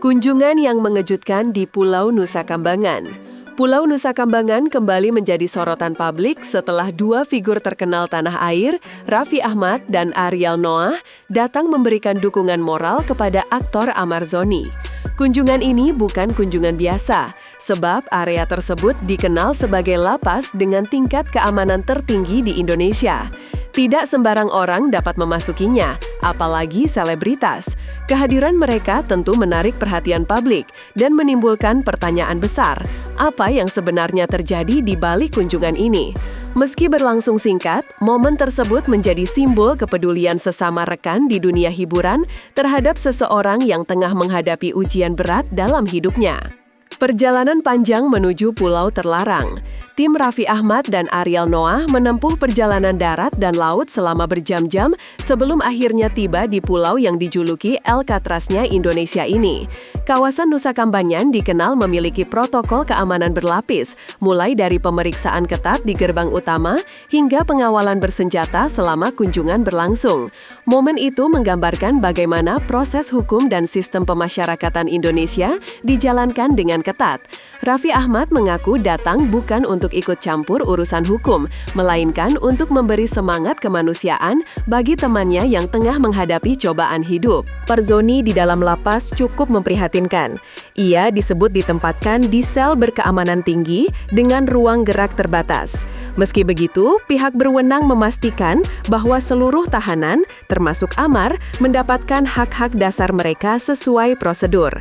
Kunjungan yang mengejutkan di Pulau Nusa Kambangan. Pulau Nusa Kambangan kembali menjadi sorotan publik setelah dua figur terkenal tanah air, Raffi Ahmad dan Ariel Noah, datang memberikan dukungan moral kepada aktor Amar Zoni. Kunjungan ini bukan kunjungan biasa, sebab area tersebut dikenal sebagai lapas dengan tingkat keamanan tertinggi di Indonesia. Tidak sembarang orang dapat memasukinya, apalagi selebritas. Kehadiran mereka tentu menarik perhatian publik dan menimbulkan pertanyaan besar, apa yang sebenarnya terjadi di balik kunjungan ini? Meski berlangsung singkat, momen tersebut menjadi simbol kepedulian sesama rekan di dunia hiburan terhadap seseorang yang tengah menghadapi ujian berat dalam hidupnya. Perjalanan panjang menuju Pulau Terlarang. Tim Raffi Ahmad dan Ariel Noah menempuh perjalanan darat dan laut selama berjam-jam sebelum akhirnya tiba di pulau yang dijuluki Alcatraz-nya Indonesia ini. Kawasan Nusa Kambangan dikenal memiliki protokol keamanan berlapis, mulai dari pemeriksaan ketat di gerbang utama hingga pengawalan bersenjata selama kunjungan berlangsung. Momen itu menggambarkan bagaimana proses hukum dan sistem pemasyarakatan Indonesia dijalankan dengan ketat. Raffi Ahmad mengaku datang bukan untuk ikut campur urusan hukum, melainkan untuk memberi semangat kemanusiaan bagi temannya yang tengah menghadapi cobaan hidup. Zoni di dalam lapas cukup memprihatinkan. Ia disebut ditempatkan di sel berkeamanan tinggi dengan ruang gerak terbatas. Meski begitu, pihak berwenang memastikan bahwa seluruh tahanan, termasuk Amar, mendapatkan hak-hak dasar mereka sesuai prosedur.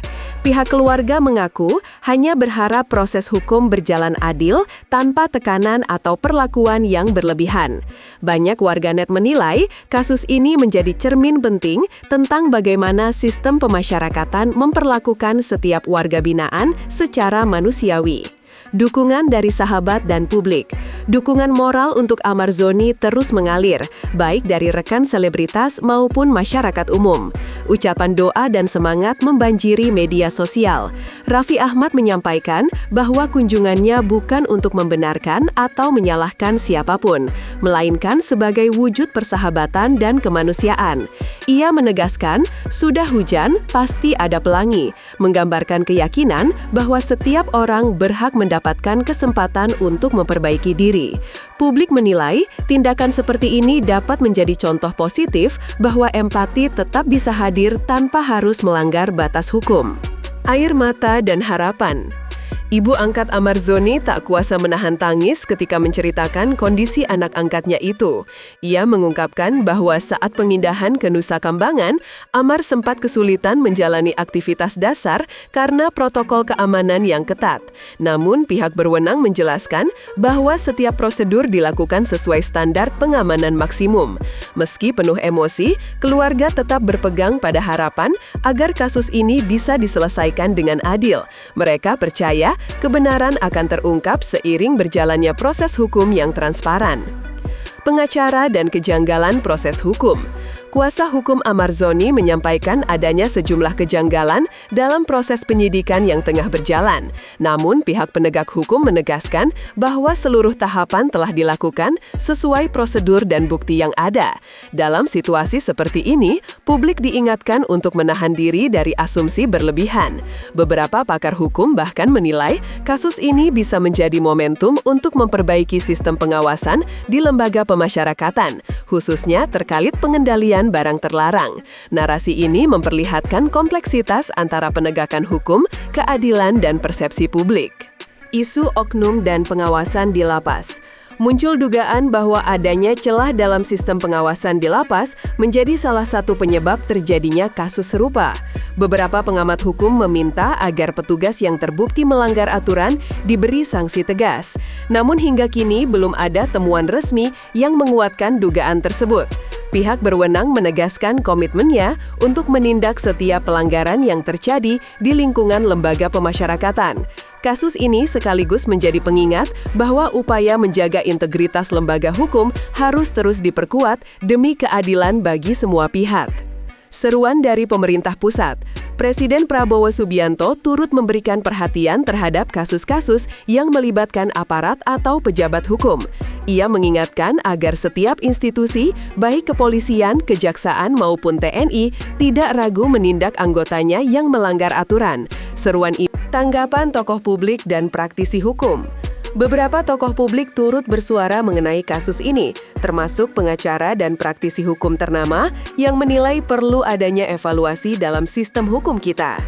Pihak keluarga mengaku hanya berharap proses hukum berjalan adil tanpa tekanan atau perlakuan yang berlebihan. Banyak warganet menilai kasus ini menjadi cermin penting tentang bagaimana sistem pemasyarakatan memperlakukan setiap warga binaan secara manusiawi. Dukungan dari sahabat dan publik. Dukungan moral untuk Amar Zoni terus mengalir, baik dari rekan selebritas maupun masyarakat umum. Ucapan doa dan semangat membanjiri media sosial. Raffi Ahmad menyampaikan bahwa kunjungannya bukan untuk membenarkan atau menyalahkan siapapun, melainkan sebagai wujud persahabatan dan kemanusiaan. Ia menegaskan, sudah hujan, pasti ada pelangi, menggambarkan keyakinan bahwa setiap orang berhak mendapatkan kesempatan untuk memperbaiki diri. Publik menilai, tindakan seperti ini dapat menjadi contoh positif bahwa empati tetap bisa hadir tanpa harus melanggar batas hukum. Air mata dan harapan. Ibu angkat Amar Zoni tak kuasa menahan tangis ketika menceritakan kondisi anak angkatnya itu. Ia mengungkapkan bahwa saat pemindahan ke Nusa Kambangan, Amar sempat kesulitan menjalani aktivitas dasar karena protokol keamanan yang ketat. Namun, pihak berwenang menjelaskan bahwa setiap prosedur dilakukan sesuai standar pengamanan maksimum. Meski penuh emosi, keluarga tetap berpegang pada harapan agar kasus ini bisa diselesaikan dengan adil. Mereka percaya kebenaran akan terungkap seiring berjalannya proses hukum yang transparan. Pengacara dan kejanggalan proses hukum. Kuasa hukum Amar Zoni menyampaikan adanya sejumlah kejanggalan dalam proses penyidikan yang tengah berjalan. Namun, pihak penegak hukum menegaskan bahwa seluruh tahapan telah dilakukan sesuai prosedur dan bukti yang ada. Dalam situasi seperti ini, publik diingatkan untuk menahan diri dari asumsi berlebihan. Beberapa pakar hukum bahkan menilai kasus ini bisa menjadi momentum untuk memperbaiki sistem pengawasan di lembaga pemasyarakatan, khususnya terkait pengendalian barang terlarang. Narasi ini memperlihatkan kompleksitas antara penegakan hukum, keadilan, dan persepsi publik. Isu oknum dan pengawasan di lapas. Muncul dugaan bahwa adanya celah dalam sistem pengawasan di lapas menjadi salah satu penyebab terjadinya kasus serupa. Beberapa pengamat hukum meminta agar petugas yang terbukti melanggar aturan diberi sanksi tegas. Namun hingga kini belum ada temuan resmi yang menguatkan dugaan tersebut. Pihak berwenang menegaskan komitmennya untuk menindak setiap pelanggaran yang terjadi di lingkungan lembaga pemasyarakatan. Kasus ini sekaligus menjadi pengingat bahwa upaya menjaga integritas lembaga hukum harus terus diperkuat demi keadilan bagi semua pihak. Seruan dari pemerintah pusat. Presiden Prabowo Subianto turut memberikan perhatian terhadap kasus-kasus yang melibatkan aparat atau pejabat hukum. Ia mengingatkan agar setiap institusi, baik kepolisian, kejaksaan maupun TNI, tidak ragu menindak anggotanya yang melanggar aturan. Seruan ini tanggapan tokoh publik dan praktisi hukum. Beberapa tokoh publik turut bersuara mengenai kasus ini, termasuk pengacara dan praktisi hukum ternama yang menilai perlu adanya evaluasi dalam sistem hukum kita.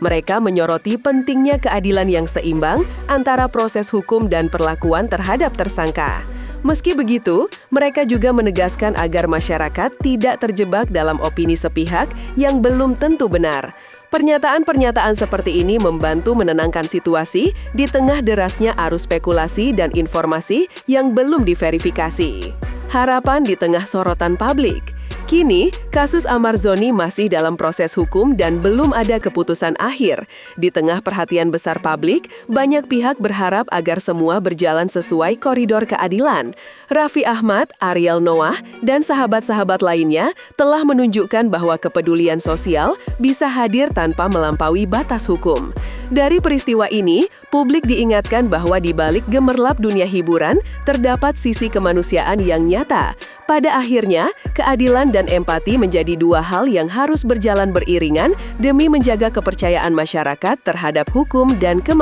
Mereka menyoroti pentingnya keadilan yang seimbang antara proses hukum dan perlakuan terhadap tersangka. Meski begitu, mereka juga menegaskan agar masyarakat tidak terjebak dalam opini sepihak yang belum tentu benar. Pernyataan-pernyataan seperti ini membantu menenangkan situasi di tengah derasnya arus spekulasi dan informasi yang belum diverifikasi. Harapan di tengah sorotan publik. Kini, kasus Ahmad Zoni masih dalam proses hukum dan belum ada keputusan akhir. Di tengah perhatian besar publik, banyak pihak berharap agar semua berjalan sesuai koridor keadilan. Raffi Ahmad, Ariel Noah, dan sahabat-sahabat lainnya telah menunjukkan bahwa kepedulian sosial bisa hadir tanpa melampaui batas hukum. Dari peristiwa ini, publik diingatkan bahwa di balik gemerlap dunia hiburan, terdapat sisi kemanusiaan yang nyata. Pada akhirnya, keadilan dan empati menjadi dua hal yang harus berjalan beriringan demi menjaga kepercayaan masyarakat terhadap hukum dan kemanusiaan.